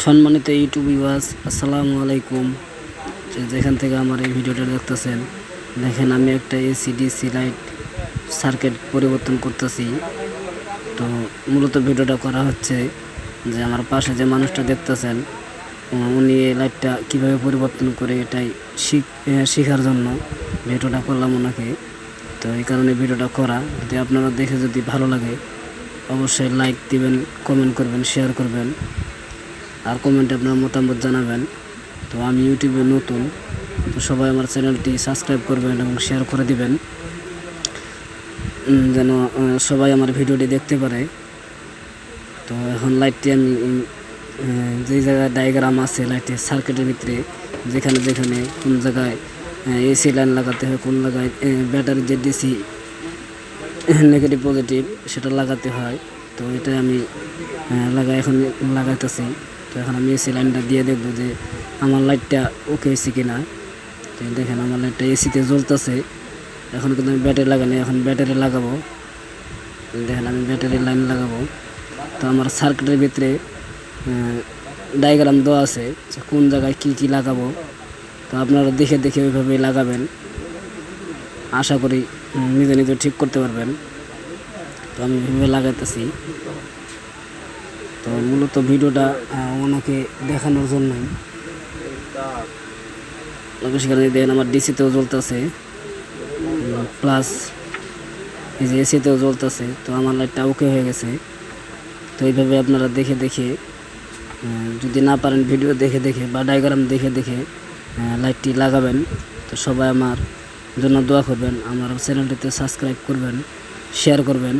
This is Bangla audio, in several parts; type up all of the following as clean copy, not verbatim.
সম্মানিত ইউটিউব ভিউয়ার্স, আসসালামু আলাইকুম। যেখান থেকে আমার এই ভিডিওটা দেখতেছেন, দেখেন আমি একটা এসি/ডিসি লাইট সার্কিট পরিবর্তন করতেছি। তো মূলত ভিডিওটা করা হচ্ছে যে আমার পাশে যে মানুষটা দেখতেছেন, উনি এই লাইটটা কীভাবে পরিবর্তন করে এটাই শেখার জন্য ভিডিওটা করলাম ওনাকে। তো এই কারণে ভিডিওটা করা। যদি আপনারা দেখে যদি ভালো লাগে অবশ্যই লাইক দিবেন, কমেন্ট করবেন, শেয়ার করবেন, আর কমেন্টে আপনার মতামত জানাবেন। তো আমি ইউটিউবে নতুন, তো সবাই আমার চ্যানেলটি সাবস্ক্রাইব করবেন এবং শেয়ার করে দিবেন, যেন সবাই আমার ভিডিওটি দেখতে পারে। তো এখন লাইটটি আমি যে জায়গায় ডায়াগ্রাম আছে লাইটের সার্কিটের ভিতরে, যেখানে যেখানে কোন জায়গায় এসি লাইন লাগাতে হয়, কোন জায়গায় ব্যাটারি যে ডিসি নেগেটিভ পজিটিভ সেটা লাগাতে হয়, তো এটা আমি এখন লাগাইতেছি। তো এখন আমি এসি লাইনটা দিয়ে দেখবো যে আমার লাইটটা ওকে হয়েছে কিনা। তো দেখেন আমার লাইটটা এসিতে জ্বলতেছে। এখন কিন্তু আমি ব্যাটারি লাগাইনি, এখন ব্যাটারি লাগাবো। দেখেন আমি ব্যাটারি লাইন লাগাবো। তো আমার সার্কিটের ভিতরে ডায়াগ্রাম দেওয়া আছে যে কোন জায়গায় কি লাগাবো। তো আপনারা দেখে দেখে ওইভাবেই লাগাবেন, আশা করি নিজে নিজে ঠিক করতে পারবেন। তো আমি ওইভাবে লাগাইতেছি। তো মূলত ভিডিওটা ওনাকে দেখানোর জন্যই। সেখানে দেখেন আমার ডিসিতেও জ্বলতেছে প্লাস এই যে এসিতেও জ্বলতেছে। তো আমার লাইটটা ওকে হয়ে গেছে। তো এইভাবে আপনারা দেখে দেখে, যদি না পারেন ভিডিও দেখে দেখে বা ডায়াগ্রাম দেখে দেখে লাইটটি লাগাবেন। তো সবাই আমার জন্য দোয়া করবেন, আমার চ্যানেলটিতে সাবস্ক্রাইব করবেন, শেয়ার করবেন,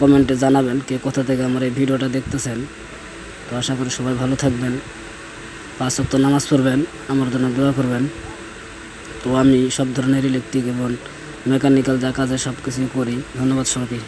কমেন্টে জানাবেন কে কোথা থেকে আমার এই ভিডিওটা দেখতেছেন। তো আশা করি সবাই ভালো থাকবেন, 5 ওয়াক্ত নামাজ পড়বেন, আমার জন্য দোয়া করবেন। তো আমি সব ধরনের ইলেকট্রিক এবং মেকানিক্যাল যা কাজে সব কিছুই করি। ধন্যবাদ সবাইকে।